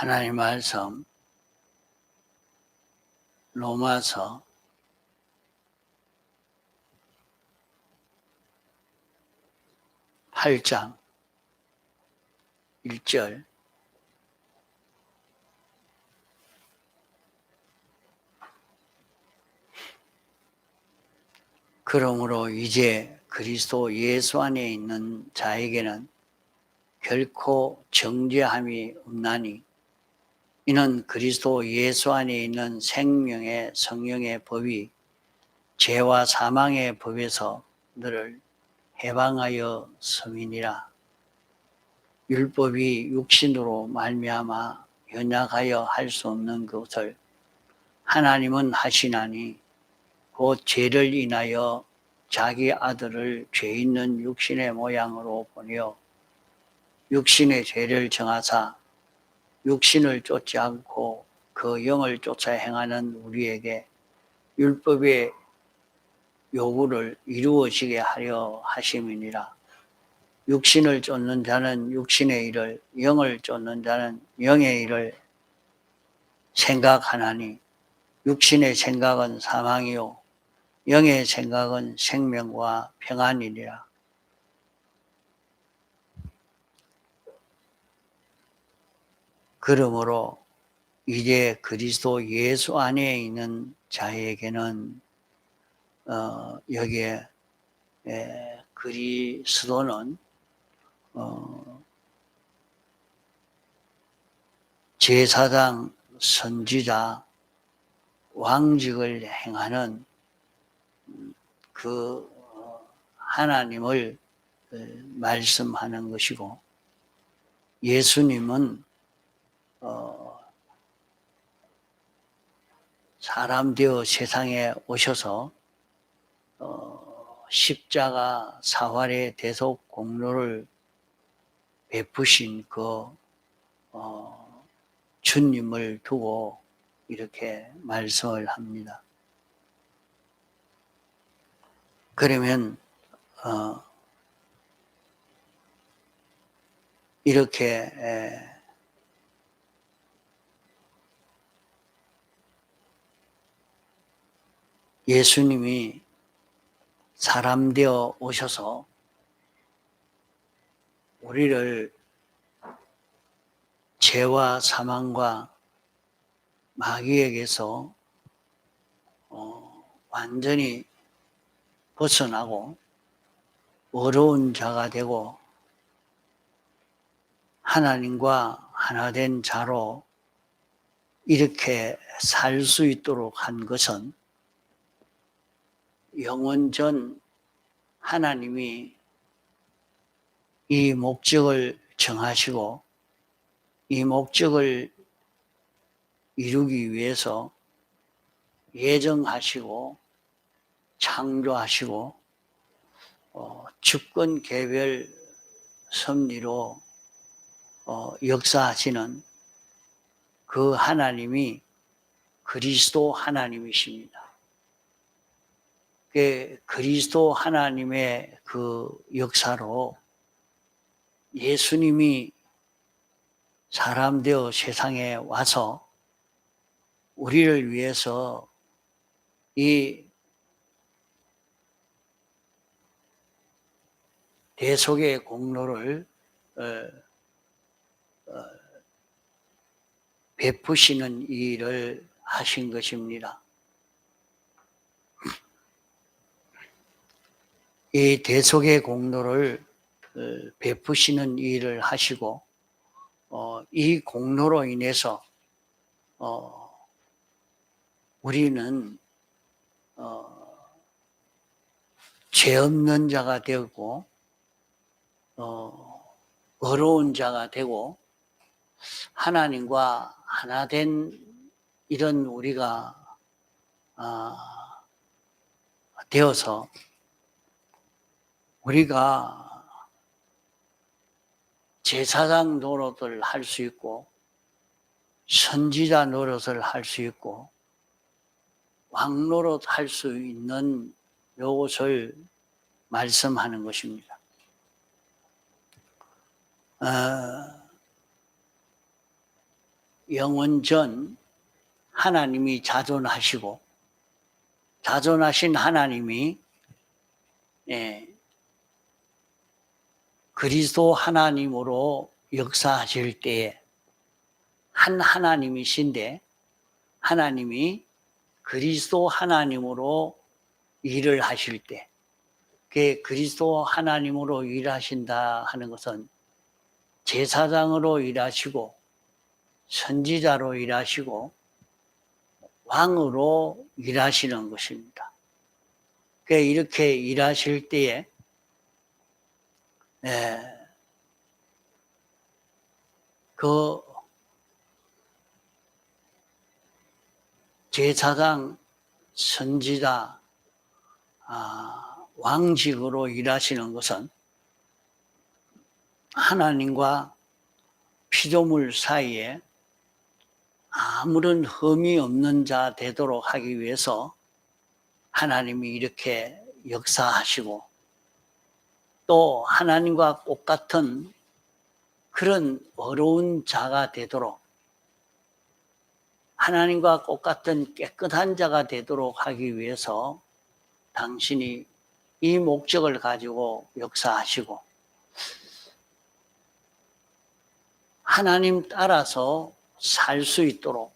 하나님 말씀 로마서 8장 1절 그러므로 이제 그리스도 예수 안에 있는 자에게는 결코 정죄함이 없나니 이는 그리스도 예수 안에 있는 생명의 성령의 법이 죄와 사망의 법에서 너를 해방하여 섬이니라. 율법이 육신으로 말미암아 연약하여 할 수 없는 것을 하나님은 하시나니 곧 죄를 인하여 자기 아들을 죄 있는 육신의 모양으로 보내어 육신의 죄를 정하사 육신을 쫓지 않고 그 영을 쫓아 행하는 우리에게 율법의 요구를 이루어지게 하려 하심이니라. 육신을 쫓는 자는 육신의 일을, 영을 쫓는 자는 영의 일을 생각하나니 육신의 생각은 사망이요 영의 생각은 생명과 평안이니라. 그러므로 이제 그리스도 예수 안에 있는 자에게는 여기에 그리스도는 제사장, 선지자, 왕직을 행하는 그 하나님을 말씀하는 것이고, 예수님은 사람 되어 세상에 오셔서 십자가 사활의 대속 공로를 베푸신 그 주님을 두고 이렇게 말씀을 합니다. 그러면 이렇게 예수님이 사람 되어 오셔서 우리를 죄와 사망과 마귀에게서 완전히 벗어나고 어려운 자가 되고 하나님과 하나 된 자로 이렇게 살 수 있도록 한 것은 영원전 하나님이 이 목적을 정하시고 이 목적을 이루기 위해서 예정하시고 창조하시고 주권 개별 섭리로 역사하시는 그 하나님이 그리스도 하나님이십니다. 그리스도 하나님의 그 역사로 예수님이 사람 되어 세상에 와서 우리를 위해서 이 대속의 공로를 베푸시는 일을 하신 것입니다. 이 대속의 공로를 베푸시는 일을 하시고 이 공로로 인해서 우리는 죄 없는 자가 되고 어려운 자가 되고 하나님과 하나 된 이런 우리가 되어서 우리가 제사장 노릇을 할 수 있고 선지자 노릇을 할 수 있고 왕 노릇 할 수 있는 이것을 말씀하는 것입니다. 영원전 하나님이 자존하시고 자존하신 하나님이 그리스도 하나님으로 역사하실 때에 한 하나님이신데 하나님이 그리스도 하나님으로 일을 하실 때 그 그리스도 하나님으로 일하신다 하는 것은 제사장으로 일하시고 선지자로 일하시고 왕으로 일하시는 것입니다. 이렇게 일하실 때에 그 제사장, 선지자, 왕직으로 일하시는 것은 하나님과 피조물 사이에 아무런 흠이 없는 자 되도록 하기 위해서 하나님이 이렇게 역사하시고 또 하나님과 똑같은 그런 어려운 자가 되도록 하나님과 똑같은 깨끗한 자가 되도록 하기 위해서 당신이 이 목적을 가지고 역사하시고 하나님 따라서 살 수 있도록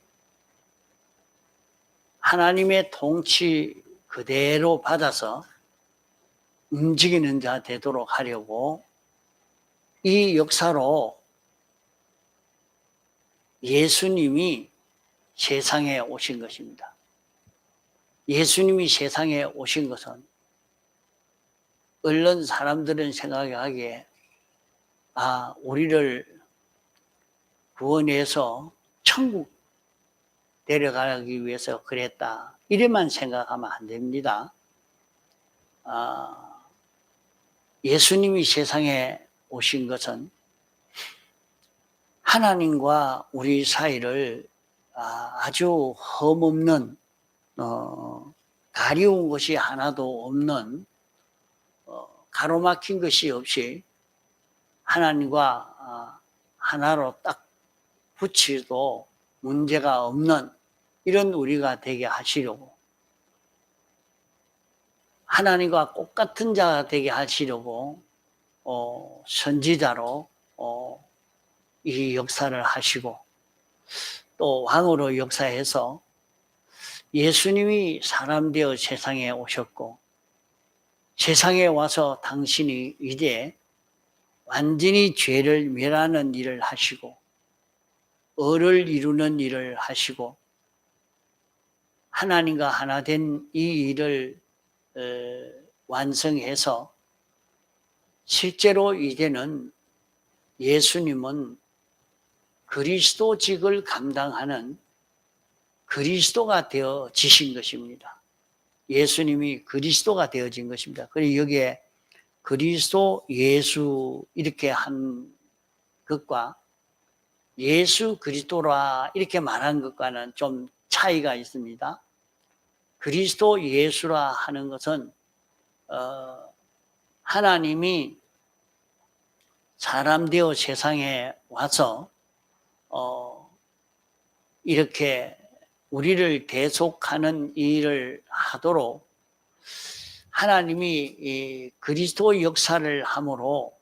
하나님의 통치 그대로 받아서 움직이는 자 되도록 하려고 이 역사로 예수님이 세상에 오신 것입니다. 예수님이 세상에 오신 것은 얼른 사람들은 생각하기에 우리를 구원해서 천국 데려가기 위해서 그랬다. 이래만 생각하면 안 됩니다. 예수님이 세상에 오신 것은 하나님과 우리 사이를 아주 흠없는 가려운 것이 하나도 없는 가로막힌 것이 없이 하나님과 하나로 딱 붙이도 문제가 없는 이런 우리가 되게 하시려고 하나님과 똑같은 자가 되게 하시려고 선지자로 이 역사를 하시고 또 왕으로 역사해서 예수님이 사람 되어 세상에 오셨고 세상에 와서 당신이 이제 완전히 죄를 멸하는 일을 하시고 의를 이루는 일을 하시고 하나님과 하나 된 이 일을 완성해서 실제로 이제는 예수님은 그리스도직을 감당하는 그리스도가 되어지신 것입니다. 예수님이 그리스도가 되어진 것입니다. 그리고 여기에 그리스도 예수 이렇게 한 것과 예수 그리스도라 이렇게 말한 것과는 좀 차이가 있습니다. 그리스도 예수라 하는 것은 하나님이 사람 되어 세상에 와서 이렇게 우리를 대속하는 일을 하도록 하나님이 이 그리스도 역사를 함으로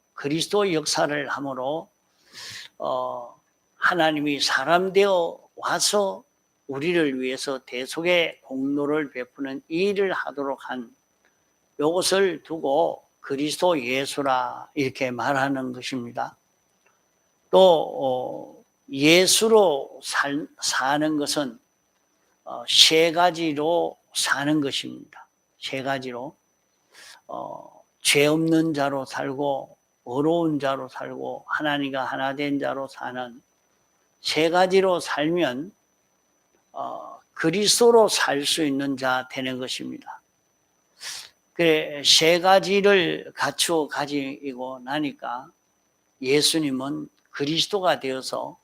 하나님이 사람 되어 와서 우리를 위해서 대속의 공로를 베푸는 일을 하도록 한 이것을 두고 그리스도 예수라 이렇게 말하는 것입니다. 또 예수로 사는 것은 세 가지로 사는 것입니다. 세 가지로 죄 없는 자로 살고 어려운 자로 살고 하나님과 하나 된 자로 사는 세 가지로 살면 그리스도로 살 수 있는 자 되는 것입니다. 그래 세 가지를 갖추어 가지고 나니까 예수님은 그리스도가 되어서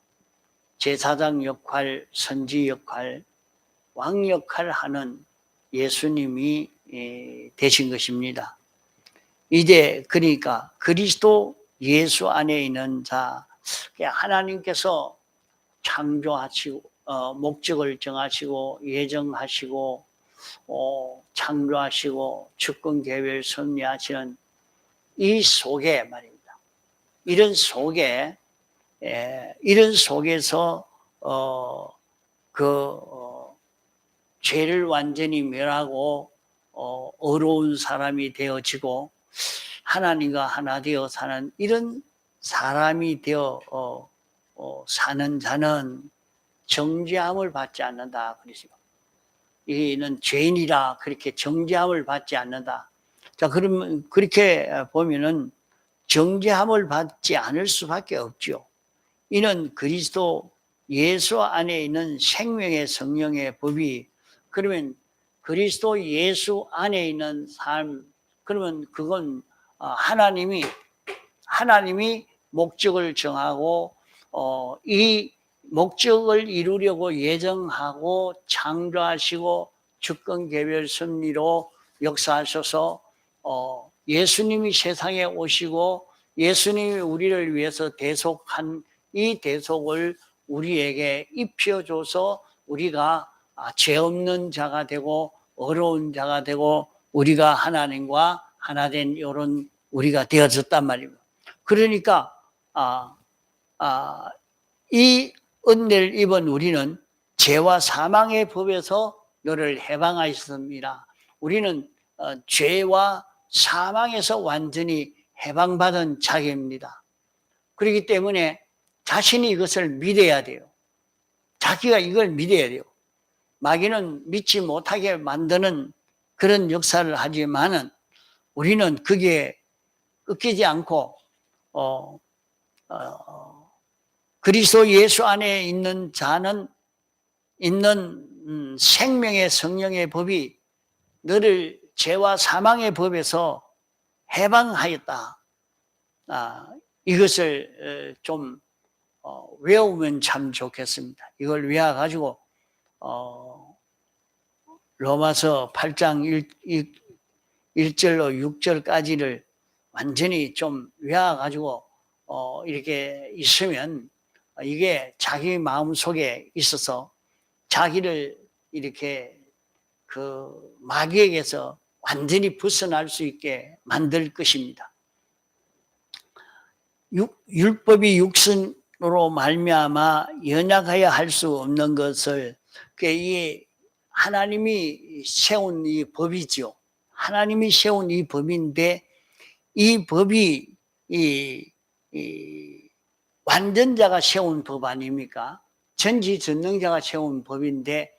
제사장 역할, 선지 역할, 왕 역할을 하는 예수님이 되신 것입니다. 이제 그러니까 그리스도 예수 안에 있는 자, 하나님께서 창조하시고 목적을 정하시고 예정하시고 창조하시고 주권 계획을 섭리하시는 이 속에 말입니다. 이런 속에서 죄를 완전히 멸하고 어려운 사람이 되어지고 하나님과 하나 되어 사는 이런 사람이 되어 사는 자는 정죄함을 받지 않는다. 그러시고 이는 죄인이라 그렇게 정죄함을 받지 않는다. 자, 그러면 그렇게 보면은 정죄함을 받지 않을 수밖에 없죠. 이는 그리스도 예수 안에 있는 생명의 성령의 법이, 그러면 그리스도 예수 안에 있는 삶, 그러면 그건 하나님이 목적을 정하고 이 목적을 이루려고 예정하고 창조하시고 주권 개별 섭리로 역사하셔서 예수님이 세상에 오시고 예수님이 우리를 위해서 대속한 이 대속을 우리에게 입혀줘서 우리가 죄 없는 자가 되고 어려운 자가 되고 우리가 하나님과 하나 된 이런 우리가 되어졌단 말입니다. 그러니까 이 은혜를 입은 우리는 죄와 사망의 법에서 너를 해방하였습니다. 우리는 죄와 사망에서 완전히 해방받은 자입니다. 그렇기 때문에 자신이 이것을 믿어야 돼요. 자기가 이걸 믿어야 돼요. 마귀는 믿지 못하게 만드는 그런 역사를 하지만은 우리는 그게 꺾이지 않고 그리스도 예수 안에 있는 자는 있는 생명의 성령의 법이 너를 죄와 사망의 법에서 해방하였다. 이것을 좀 외우면 참 좋겠습니다. 이걸 외워가지고 로마서 8장 1절로 6절까지를 완전히 좀 외워가지고 이렇게 있으면 이게 자기 마음 속에 있어서 자기를 이렇게 그 마귀에게서 완전히 벗어날 수 있게 만들 것입니다. 율법이 육신으로 말미암아 연약하여 할 수 없는 것을 이 하나님이 세운 이 법이죠. 하나님이 세운 이 법인데 이 법이 완전자가 세운 법 아닙니까? 전지전능자가 세운 법인데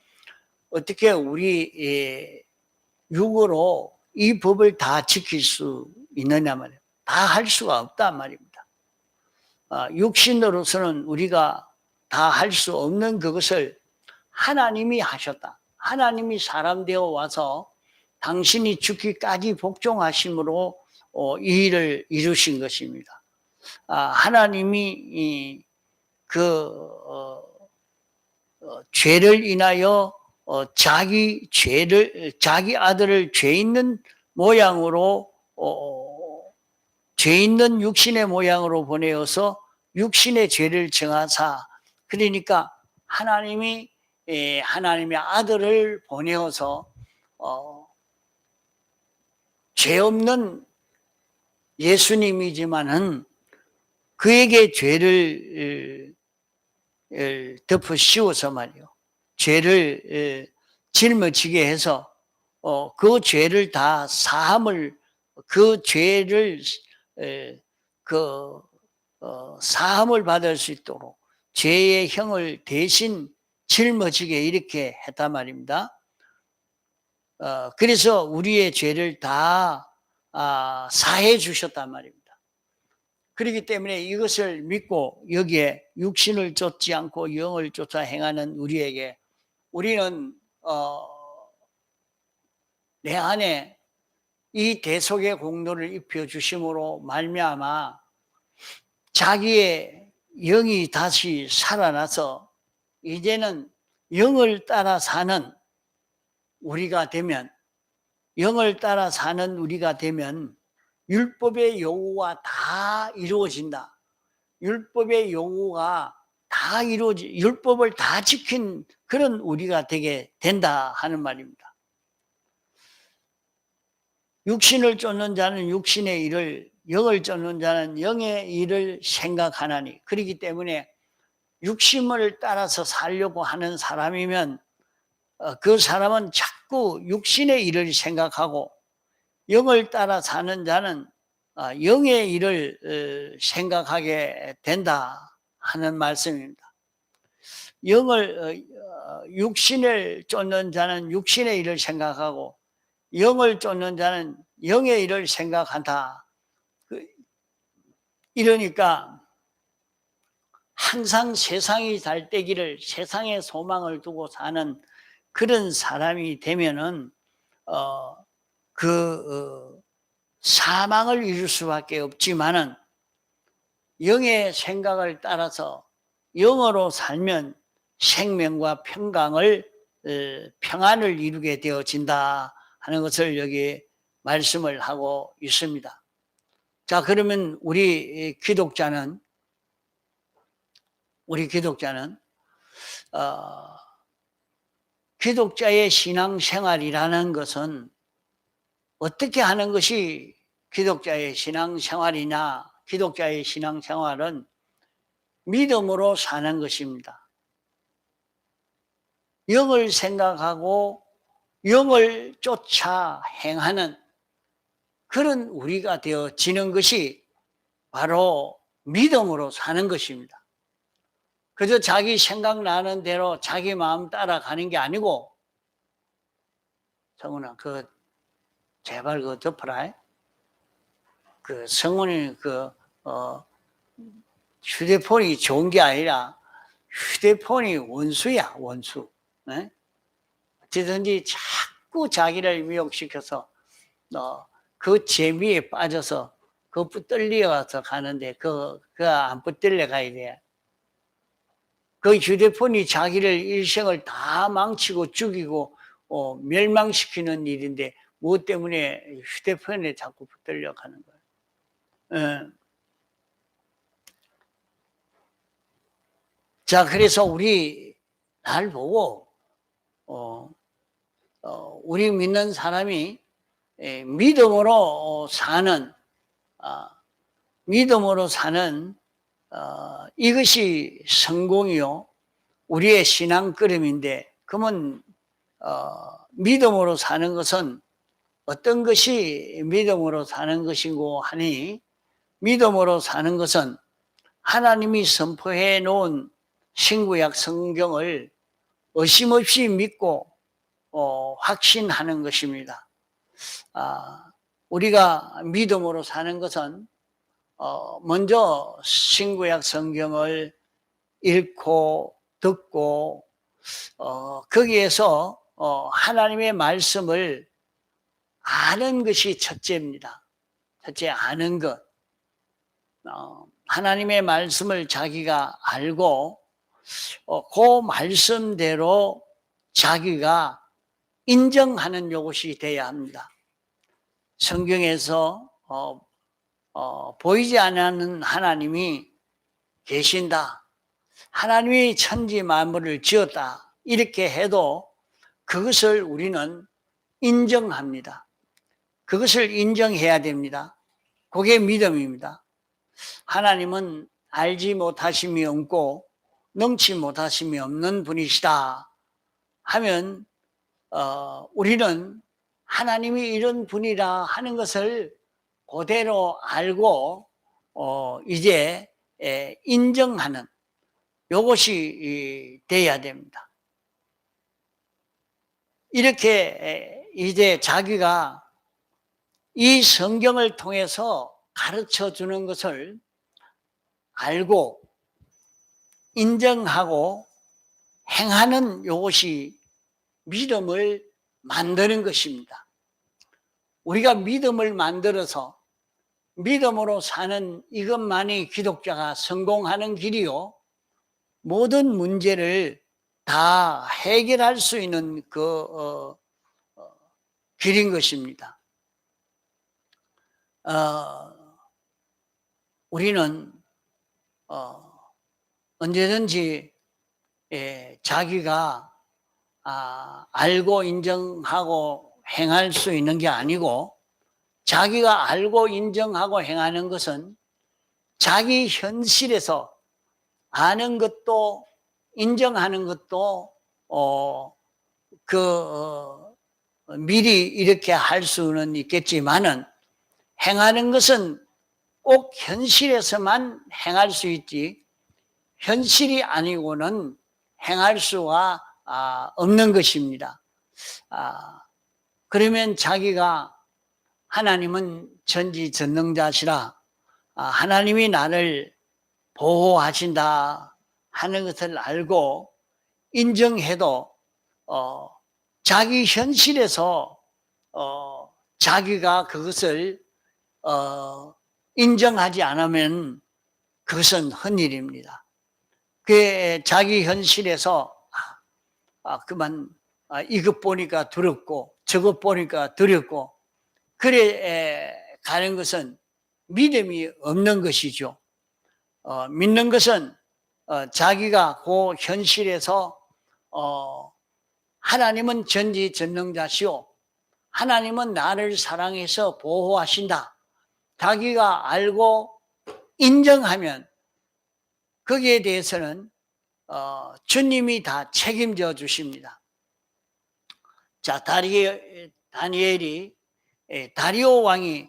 어떻게 우리 육으로 이 법을 다 지킬 수 있느냐 말이에요. 다 할 수가 없단 말입니다. 육신으로서는 우리가 다 할 수 없는 그것을 하나님이 하셨다. 하나님이 사람 되어 와서 당신이 죽기까지 복종하심으로 이 일을 이루신 것입니다. 하나님이 죄를 인하여 자기 아들을 죄 있는 모양으로 죄 있는 육신의 모양으로 보내어서 육신의 죄를 정하사, 그러니까 하나님이 하나님의 아들을 보내어서 죄 없는 예수님이지만은 그에게 죄를 덮어 씌워서 말이요, 죄를 짊어지게 해서 그 죄를 다 사함을, 그 죄를 사함을 받을 수 있도록 죄의 형을 대신 짊어지게 이렇게 했단 말입니다. 그래서 우리의 죄를 다 사해 주셨단 말입니다. 그렇기 때문에 이것을 믿고 여기에 육신을 쫓지 않고 영을 쫓아 행하는 우리에게, 우리는 내 안에 이 대속의 공로를 입혀 주심으로 말미암아 자기의 영이 다시 살아나서 이제는 영을 따라 사는 우리가 되면, 영을 따라 사는 우리가 되면 율법의 요구가 다 이루어진다. 율법의 요구가 다 다 이루어지 율법을 다 지킨 그런 우리가 되게 된다 하는 말입니다. 육신을 쫓는 자는 육신의 일을, 영을 쫓는 자는 영의 일을 생각하나니. 그렇기 때문에 육심을 따라서 살려고 하는 사람이면 그 사람은 자꾸 육신의 일을 생각하고, 영을 따라 사는 자는 영의 일을 생각하게 된다 하는 말씀입니다. 육신을 쫓는 자는 육신의 일을 생각하고 영을 쫓는 자는 영의 일을 생각한다. 이러니까 항상 세상이 잘 되기를, 세상에 소망을 두고 사는 그런 사람이 되면은 사망을 이룰 수밖에 없지만은, 영의 생각을 따라서 영으로 살면 생명과 평안을 이루게 되어진다 하는 것을 여기 말씀을 하고 있습니다. 자, 그러면 우리 기독자는 기독자의 신앙생활이라는 것은 어떻게 하는 것이 기독자의 신앙생활이냐? 기독자의 신앙생활은 믿음으로 사는 것입니다. 영을 생각하고 영을 쫓아 행하는 그런 우리가 되어지는 것이 바로 믿음으로 사는 것입니다. 그저 자기 생각나는 대로 자기 마음 따라가는 게 아니고, 성훈아, 제발 덮어라. 성훈이 휴대폰이 좋은 게 아니라 휴대폰이 원수야, 원수. 네? 어찌든지 자꾸 자기를 미혹시켜서 그 재미에 빠져서 붙들려서 가는데 안 붙들려 가야 돼. 그 휴대폰이 자기를 일생을 다 망치고 죽이고 멸망시키는 일인데 무엇 때문에 휴대폰에 자꾸 붙들려 가는 거예요. 자, 그래서 날 보고 우리 믿는 사람이 믿음으로 사는 이것이 성공이요, 우리의 신앙 걸음인데, 그러면 믿음으로 사는 것은 어떤 것이 믿음으로 사는 것이고 하니, 믿음으로 사는 것은 하나님이 선포해 놓은 신구약 성경을 의심없이 믿고 확신하는 것입니다. 우리가 믿음으로 사는 것은 먼저 신구약 성경을 읽고 듣고 거기에서 하나님의 말씀을 아는 것이 첫째입니다. 첫째, 아는 것. 하나님의 말씀을 자기가 알고 그 말씀대로 자기가 인정하는 것이 돼야 합니다. 성경에서 보이지 않는 하나님이 계신다, 하나님이 천지 만물을 지었다, 이렇게 해도 그것을 우리는 인정합니다. 그것을 인정해야 됩니다. 그게 믿음입니다. 하나님은 알지 못하심이 없고 능치 못하심이 없는 분이시다 하면 우리는 하나님이 이런 분이라 하는 것을 그대로 알고 이제 인정하는 이것이 돼야 됩니다. 이렇게 이제 자기가 이 성경을 통해서 가르쳐 주는 것을 알고 인정하고 행하는 이것이 믿음을 만드는 것입니다. 우리가 믿음을 만들어서 믿음으로 사는 이것만이 기독자가 성공하는 길이요, 모든 문제를 다 해결할 수 있는 길인 것입니다. 우리는 언제든지 자기가 알고 인정하고 행할 수 있는 게 아니고, 자기가 알고 인정하고 행하는 것은 자기 현실에서 아는 것도 인정하는 것도 미리 이렇게 할 수는 있겠지만은, 행하는 것은 꼭 현실에서만 행할 수 있지 현실이 아니고는 행할 수가 없는 것입니다. 그러면 자기가 하나님은 전지전능자시라, 하나님이 나를 보호하신다 하는 것을 알고 인정해도 자기 현실에서 자기가 그것을 인정하지 않으면 그것은 헛일입니다. 그 자기 현실에서 그만 이것 보니까 두렵고 저것 보니까 두렵고 그래 가는 것은 믿음이 없는 것이죠. 믿는 것은 자기가 그 현실에서 하나님은 전지전능자시오, 하나님은 나를 사랑해서 보호하신다, 자기가 알고 인정하면 거기에 대해서는 주님이 다 책임져 주십니다. 자, 다니엘이 다리오 왕이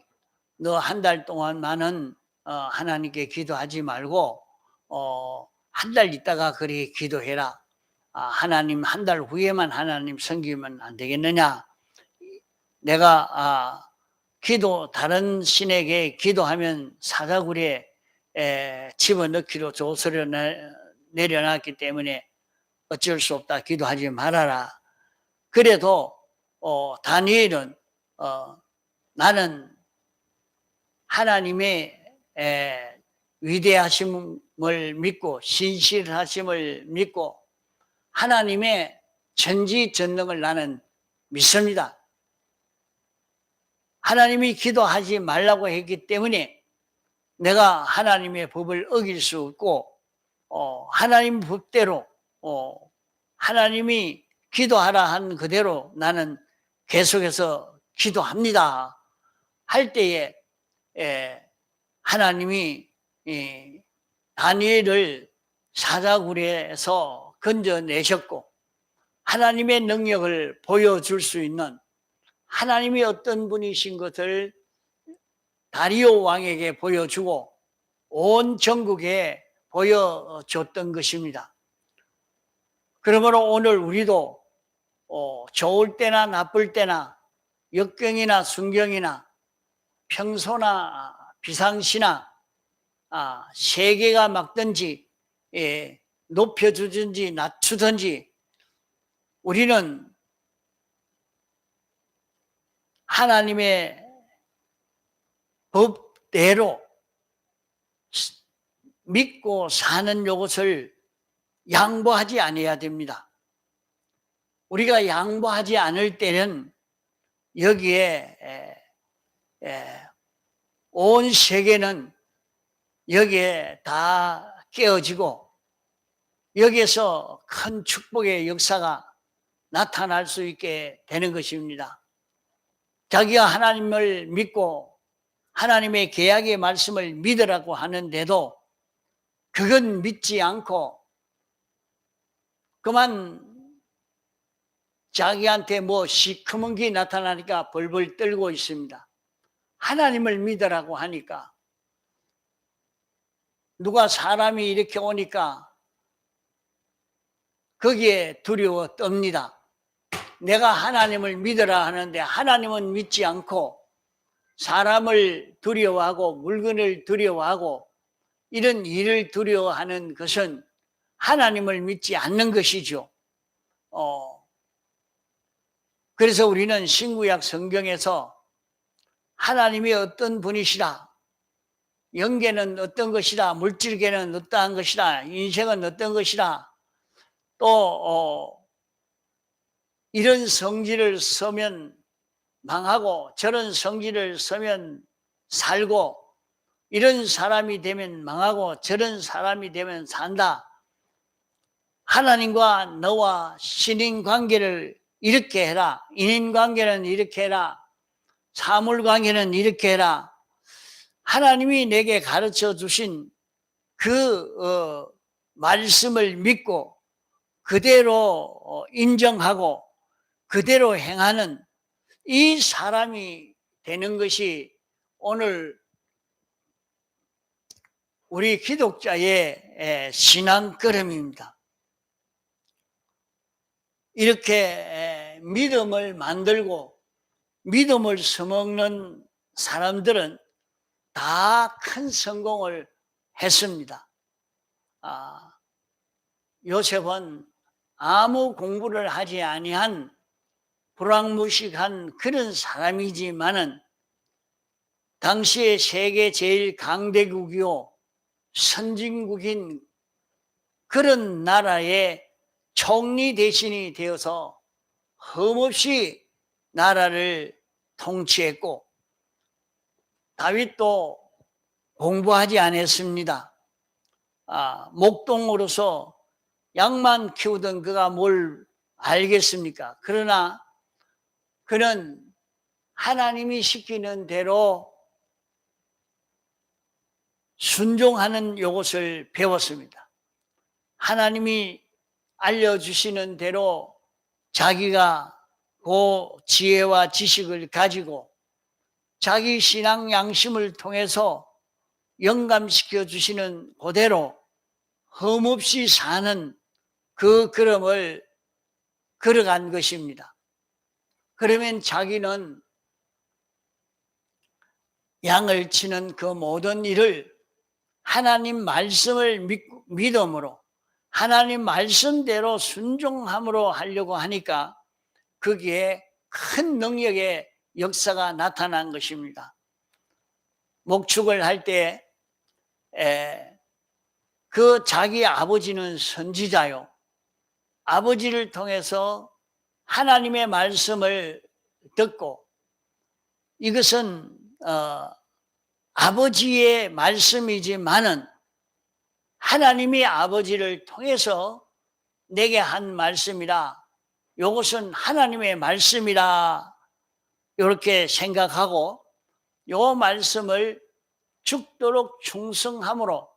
너 한 달 동안만은 하나님께 기도하지 말고 한 달 있다가 그리 기도해라. 하나님 한 달 후에만 하나님 섬기면 안 되겠느냐? 내가 다른 신에게 기도하면 사자굴에 집어넣기로 조서를 내려놨기 때문에 어쩔 수 없다, 기도하지 말아라. 그래도 다니엘은 나는 하나님의 위대하심을 믿고 신실하심을 믿고 하나님의 전지전능을 나는 믿습니다. 하나님이 기도하지 말라고 했기 때문에 내가 하나님의 법을 어길 수 없고 하나님 법대로 하나님이 기도하라 한 그대로 나는 계속해서 기도합니다 할 때에 하나님이 다니엘을 사자굴에서 건져내셨고 하나님의 능력을 보여줄 수 있는 하나님이 어떤 분이신 것을 다리오 왕에게 보여주고 온 전국에 보여줬던 것입니다. 그러므로 오늘 우리도 좋을 때나 나쁠 때나 역경이나 순경이나 평소나 비상시나 세계가 막든지 높여주든지 낮추든지 우리는 하나님의 법대로 믿고 사는 것을 양보하지 아니해야 됩니다. 우리가 양보하지 않을 때는 여기에 온 세계는 여기에 다 깨어지고 여기에서 큰 축복의 역사가 나타날 수 있게 되는 것입니다. 자기가 하나님을 믿고 하나님의 계약의 말씀을 믿으라고 하는데도 그건 믿지 않고 그만 자기한테 뭐 시커먼 게 나타나니까 벌벌 떨고 있습니다. 하나님을 믿으라고 하니까 누가 사람이 이렇게 오니까 거기에 두려워 떱니다. 내가 하나님을 믿으라 하는데 하나님은 믿지 않고 사람을 두려워하고 물건을 두려워하고 이런 일을 두려워하는 것은 하나님을 믿지 않는 것이죠. 그래서 우리는 신구약 성경에서 하나님이 어떤 분이시라, 영계는 어떤 것이라, 물질계는 어떠한 것이라, 인생은 어떤 것이라, 또 이런 성질을 쓰면 망하고 저런 성질을 쓰면 살고 이런 사람이 되면 망하고 저런 사람이 되면 산다, 하나님과 너와 신인 관계를 이렇게 해라. 인인 관계는 이렇게 해라. 사물 관계는 이렇게 해라. 하나님이 내게 가르쳐 주신 그 말씀을 믿고 그대로 인정하고 그대로 행하는 이 사람이 되는 것이 오늘 우리 기독자의 신앙 걸음입니다. 이렇게 믿음을 만들고 믿음을 써먹는 사람들은 다 큰 성공을 했습니다. 요셉은 아무 공부를 하지 아니한 불황무식한 그런 사람이지만은 당시에 세계 제일 강대국이요 선진국인 그런 나라의 총리 대신이 되어서 흠없이 나라를 통치했고, 다윗도 공부하지 않았습니다. 목동으로서 양만 키우던 그가 뭘 알겠습니까? 그러나 그는 하나님이 시키는 대로 순종하는 요것을 배웠습니다. 하나님이 알려주시는 대로 자기가 그 지혜와 지식을 가지고 자기 신앙 양심을 통해서 영감시켜 주시는 그대로 흠없이 사는 그 걸음을 걸어간 것입니다. 그러면 자기는 양을 치는 그 모든 일을 하나님 말씀을 믿음으로 하나님 말씀대로 순종함으로 하려고 하니까 거기에 큰 능력의 역사가 나타난 것입니다. 목축을 할 때 그 자기 아버지는 선지자요. 아버지를 통해서 하나님의 말씀을 듣고 이것은 아버지의 말씀이지만은 하나님이 아버지를 통해서 내게 한 말씀이라, 이것은 하나님의 말씀이라 이렇게 생각하고 이 말씀을 죽도록 충성함으로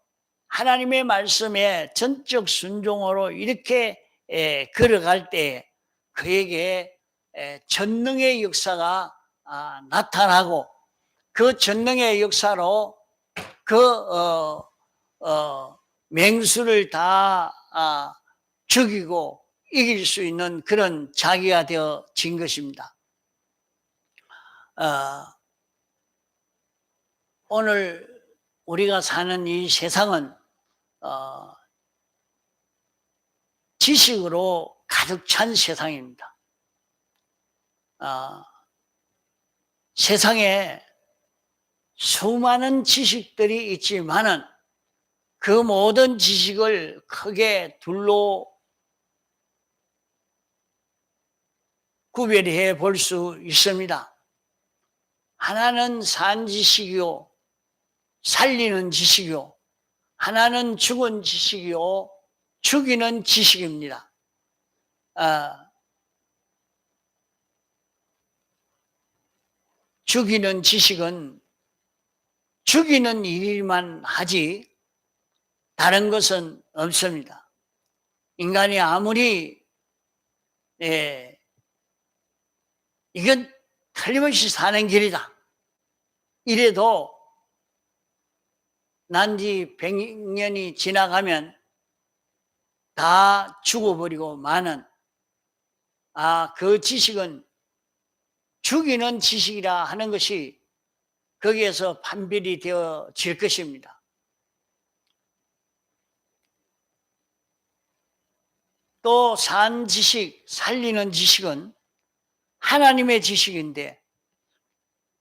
하나님의 말씀에 전적 순종으로 이렇게 걸어갈 때 그에게 전능의 역사가 나타나고 그 전능의 역사로 그 맹수를 다 죽이고 이길 수 있는 그런 자기가 되어진 것입니다. 오늘 우리가 사는 이 세상은 지식으로 가득 찬 세상입니다. 세상에 수많은 지식들이 있지만은 그 모든 지식을 크게 둘로 구별해 볼 수 있습니다. 하나는 산 지식이요, 살리는 지식이요, 하나는 죽은 지식이요, 죽이는 지식입니다. 죽이는 지식은 죽이는 일만 하지 다른 것은 없습니다. 인간이 아무리 이건 틀림없이 사는 길이다 이래도 난지 100년이 지나가면 다 죽어버리고 마는 그 지식은 죽이는 지식이라 하는 것이 거기에서 판별이 되어질 것입니다. 또 산 지식, 살리는 지식은 하나님의 지식인데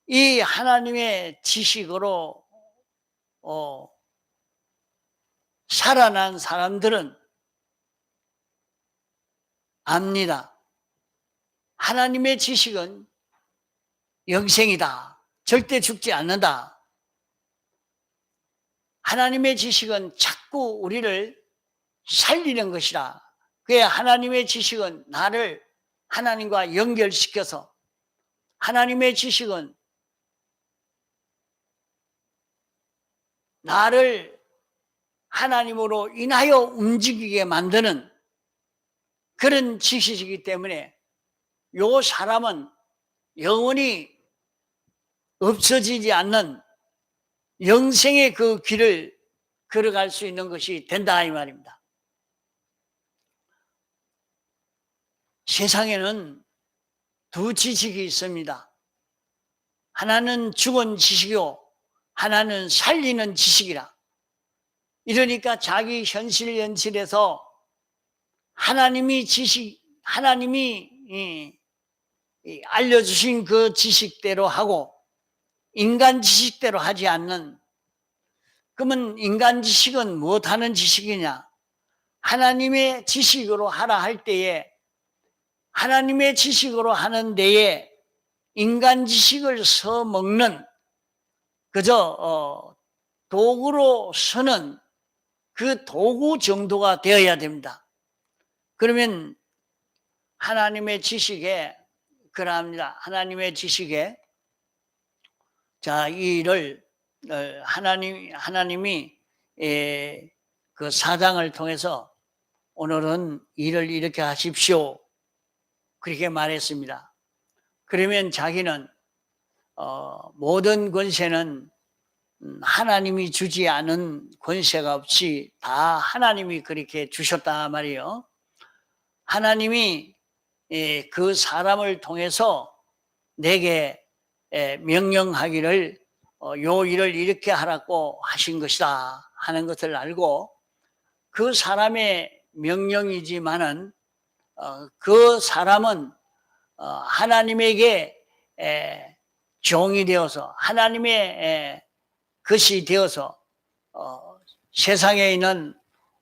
이 하나님의 지식으로 살아난 사람들은 압니다. 하나님의 지식은 영생이다. 절대 죽지 않는다. 하나님의 지식은 자꾸 우리를 살리는 것이라. 그게 하나님의 지식은 나를 하나님과 연결시켜서, 하나님의 지식은 나를 하나님으로 인하여 움직이게 만드는 그런 지식이기 때문에 요 사람은 영원히 없어지지 않는 영생의 그 길을 걸어갈 수 있는 것이 된다 이 말입니다. 세상에는 두 지식이 있습니다. 하나는 죽은 지식이요, 하나는 살리는 지식이라. 이러니까 자기 현실 연실에서 하나님이 알려주신 그 지식대로 하고 인간 지식대로 하지 않는, 그러면 인간 지식은 무엇하는 지식이냐? 하나님의 지식으로 하라 할 때에, 하나님의 지식으로 하는 데에 인간 지식을 써먹는, 그저 도구로 쓰는 그 도구 정도가 되어야 됩니다. 그러면 하나님의 지식에 그러합니다. 하나님의 지식에 자, 이 일을 하나님이 그 사장을 통해서 오늘은 일을 이렇게 하십시오, 그렇게 말했습니다. 그러면 자기는 모든 권세는 하나님이 주지 않은 권세가 없이 다 하나님이 그렇게 주셨다 말이에요. 하나님이 그 사람을 통해서 내게 명령하기를 요 일을 이렇게 하라고 하신 것이다 하는 것을 알고, 그 사람의 명령이지만은 그 사람은 하나님에게 종이 되어서 하나님의 것이 되어서 세상에 있는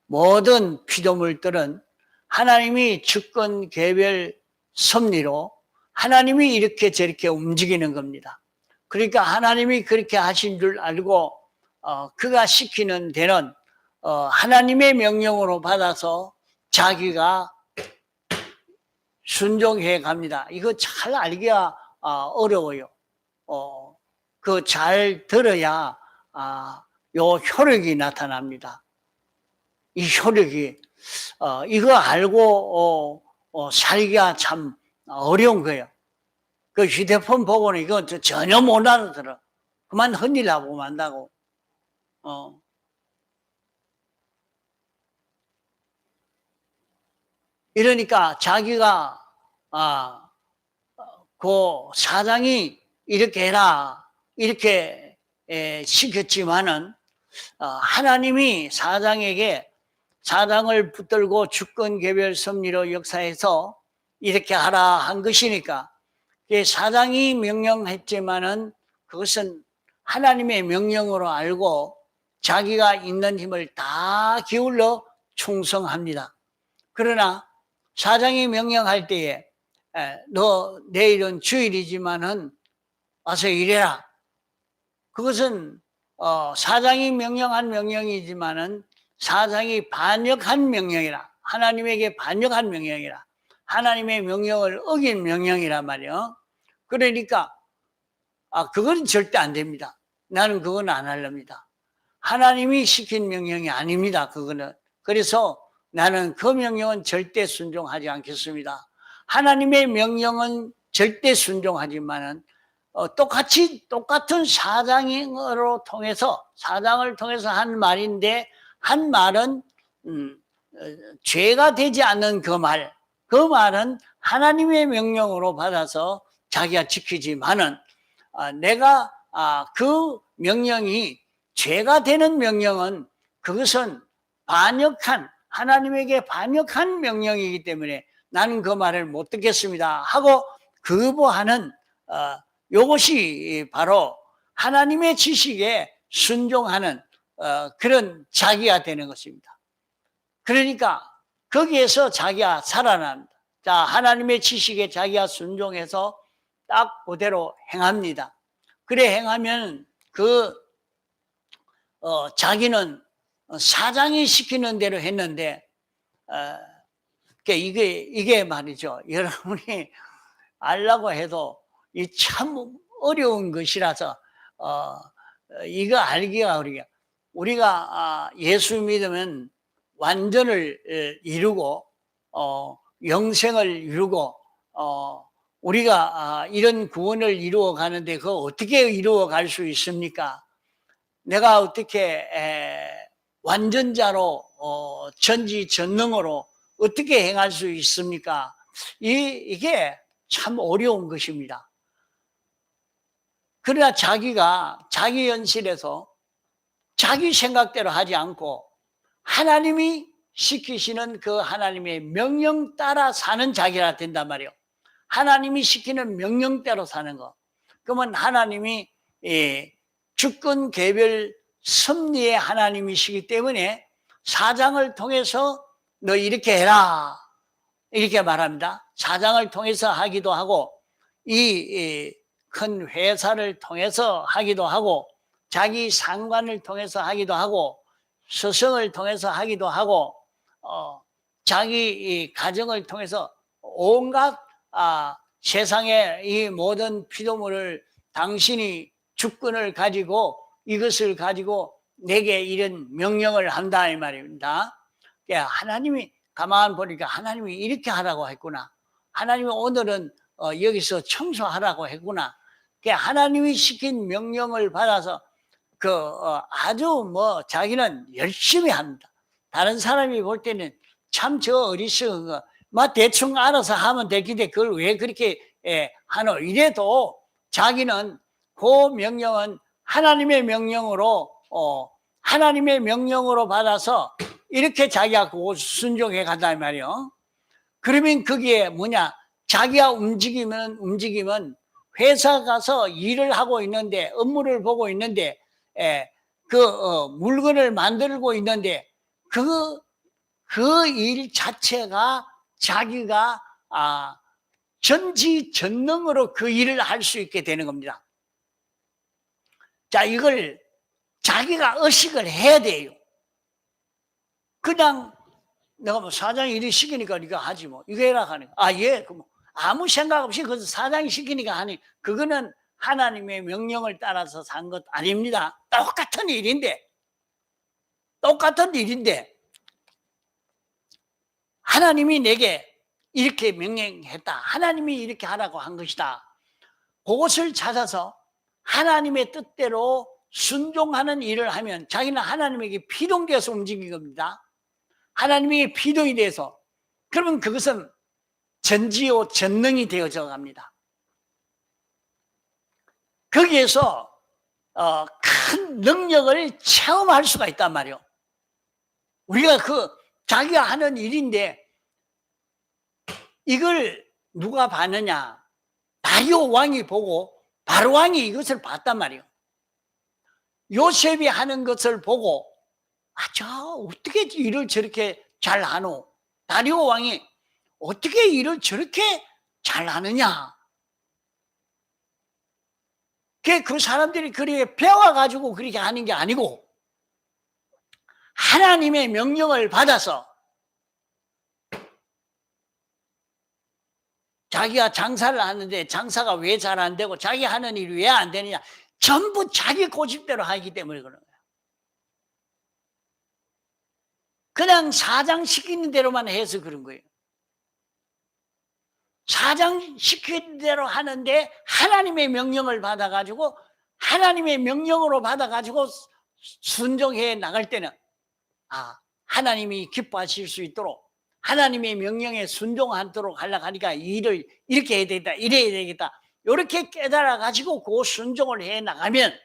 모든 피조물들은 하나님이 주권 개별 섭리로 하나님이 이렇게 저렇게 움직이는 겁니다. 그러니까 하나님이 그렇게 하신 줄 알고 그가 시키는 데는 하나님의 명령으로 받아서 자기가 순종해 갑니다. 이거 잘 알기가 어려워요. 그 잘 들어야 요 효력이 나타납니다. 이 효력이 이거 알고 살기가 참 어려운 거예요. 그 휴대폰 보고는 이거 전혀 못 알아들어. 그만 흔들라고 만다고. 이러니까 자기가 그 사장이 이렇게 해라 이렇게 시켰지만은 하나님이 사장을 붙들고 주권 개별 섭리로 역사해서 이렇게 하라 한 것이니까, 사장이 명령했지만은 그것은 하나님의 명령으로 알고 자기가 있는 힘을 다 기울여 충성합니다. 그러나 사장이 명령할 때에 너 내일은 주일이지만은 와서 일해라, 그것은 사장이 명령한 명령이지만은 사장이 반역한 명령이라, 하나님에게 반역한 명령이라, 하나님의 명령을 어긴 명령이란 말이에요. 그러니까 그건 절대 안 됩니다. 나는 그건 안 하렵니다. 하나님이 시킨 명령이 아닙니다, 그거는. 그래서 나는 그 명령은 절대 순종하지 않겠습니다. 하나님의 명령은 절대 순종하지만은 똑같은 사장을 통해서 한 말인데, 한 말은 죄가 되지 않는 그 말은 하나님의 명령으로 받아서 자기가 지키지만은 내가 그 명령이 죄가 되는 명령은 그것은 하나님에게 반역한 명령이기 때문에 나는 그 말을 못 듣겠습니다 하고 거부하는 이것이 바로 하나님의 지식에 순종하는 그런 자기가 되는 것입니다. 그러니까 거기에서 자기가 살아납니다. 자, 하나님의 지식에 자기가 순종해서 딱 그대로 행합니다. 그래 행하면 자기는 사장이 시키는 대로 했는데 그러니까 이게 말이죠. 여러분이 알라고 해도 이 참 어려운 것이라서 이거 알기가 우리가 예수 믿으면 완전을 이루고 영생을 이루고 우리가 이런 구원을 이루어 가는데 그거 어떻게 이루어 갈 수 있습니까? 내가 어떻게 완전자로 전지전능으로 어떻게 행할 수 있습니까? 이게 참 어려운 것입니다. 그러나 자기가 자기 현실에서 자기 생각대로 하지 않고 하나님이 시키시는 그 하나님의 명령 따라 사는 자기가 된단 말이에요. 하나님이 시키는 명령대로 사는 거. 그러면 하나님이 주권 개별 섭리의 하나님이시기 때문에 사장을 통해서 너 이렇게 해라 이렇게 말합니다. 사장을 통해서 하기도 하고 이 큰 회사를 통해서 하기도 하고 자기 상관을 통해서 하기도 하고 스승을 통해서 하기도 하고 자기 가정을 통해서 온갖 세상의 이 모든 피조물을 당신이 주권을 가지고 이것을 가지고 내게 이런 명령을 한다 이 말입니다. 하나님이 가만 보니까 하나님이 이렇게 하라고 했구나. 하나님이 오늘은 여기서 청소하라고 했구나. 하나님이 시킨 명령을 받아서 아주 자기는 열심히 합니다. 다른 사람이 볼 때는 참 저 어리석은 거, 대충 알아서 하면 되긴데 그걸 왜 그렇게 하노? 이래도 자기는 그 명령은 하나님의 명령으로 받아서 이렇게 자기가 그 순종해 간단 말이에요. 그러면 그게 뭐냐? 자기가 움직이면 회사 가서 일을 하고 있는데 업무를 보고 있는데 물건을 만들고 있는데 그 일 자체가 자기가 전지전능으로 그 일을 할 수 있게 되는 겁니다. 자, 이걸 자기가 의식을 해야 돼요. 그냥 내가 사장이 일을 시키니까 네가 하지 이거 해라 하니까 예, 아무 생각 없이 그것을 사장이 시키니까 하니 그거는 하나님의 명령을 따라서 산 것 아닙니다. 똑같은 일인데 하나님이 내게 이렇게 명령했다. 하나님이 이렇게 하라고 한 것이다. 그것을 찾아서 하나님의 뜻대로 순종하는 일을 하면 자기는 하나님에게 피동돼서 움직인 겁니다. 하나님에게 피동이 돼서 그러면 그것은 전지요 전능이 되어져 갑니다. 거기에서 큰 능력을 체험할 수가 있단 말이에요. 우리가 자기가 하는 일인데 이걸 누가 봤느냐? 다리오 왕이 보고 바로 왕이 이것을 봤단 말이에요. 요셉이 하는 것을 보고 저 어떻게 일을 저렇게 잘 하노? 다리오 왕이 어떻게 일을 저렇게 잘 하느냐? 그 사람들이 그렇게 배워가지고 그렇게 하는 게 아니고 하나님의 명령을 받아서 자기가 장사를 하는데 장사가 왜 잘 안 되고 자기 하는 일이 왜 안 되느냐? 전부 자기 고집대로 하기 때문에 그런 거예요. 그냥 사장 시키는 대로만 해서 그런 거예요. 사장 시키는 대로 하는데 하나님의 명령을 받아가지고 하나님의 명령으로 받아가지고 순종해 나갈 때는 하나님이 기뻐하실 수 있도록 하나님의 명령에 순종하도록 하려고 하니까 일을 이렇게 해야 되겠다 이래야 되겠다 이렇게 깨달아가지고 그 순종을 해 나가면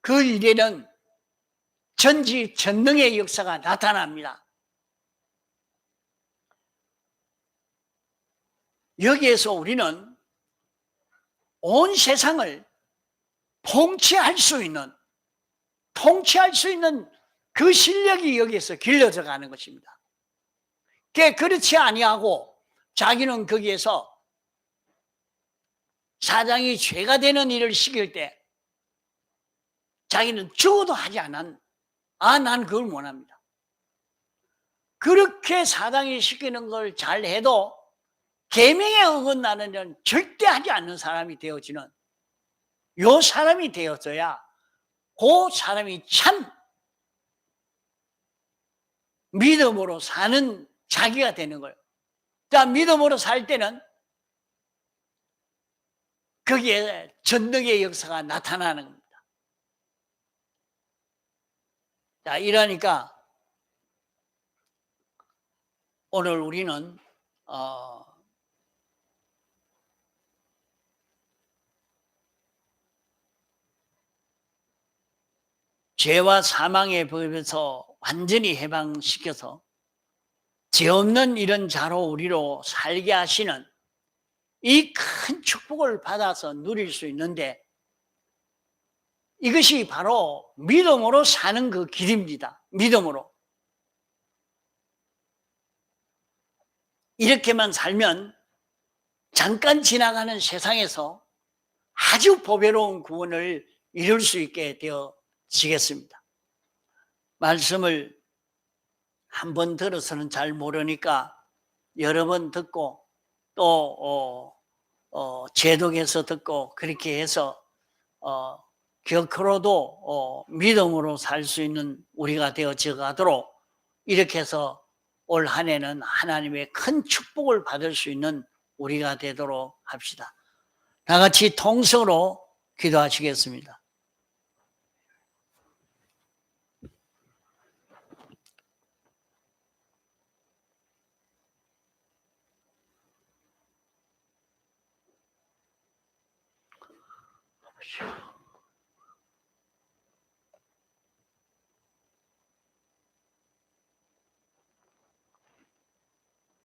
그 일에는 전지전능의 역사가 나타납니다. 여기에서 우리는 온 세상을 통치할 수 있는 그 실력이 여기에서 길러져 가는 것입니다. 그렇지 아니하고 자기는 거기에서 사장이 죄가 되는 일을 시킬 때 자기는 죽어도 하지 않은 난 그걸 원합니다. 그렇게 사당이 시키는 걸 잘해도 계명에 어긋나는 일은 절대 하지 않는 사람이 되어지는 요 사람이 되어져야 그 사람이 참 믿음으로 사는 자기가 되는 거예요. 자, 믿음으로 살 때는 거기에 전능의 역사가 나타나는 겁니다. 자, 이러니까 오늘 우리는 죄와 사망의 법에서 완전히 해방시켜서 죄 없는 이런 자로 우리로 살게 하시는 이 큰 축복을 받아서 누릴 수 있는데, 이것이 바로 믿음으로 사는 그 길입니다. 믿음으로. 이렇게만 살면 잠깐 지나가는 세상에서 아주 보배로운 구원을 이룰 수 있게 되어지겠습니다. 말씀을 한 번 들어서는 잘 모르니까 여러 번 듣고 또 제독해서 듣고 그렇게 해서 격으로도 믿음으로 살 수 있는 우리가 되어져 가도록, 이렇게 해서 올 한 해는 하나님의 큰 축복을 받을 수 있는 우리가 되도록 합시다. 다 같이 통성으로 기도하시겠습니다.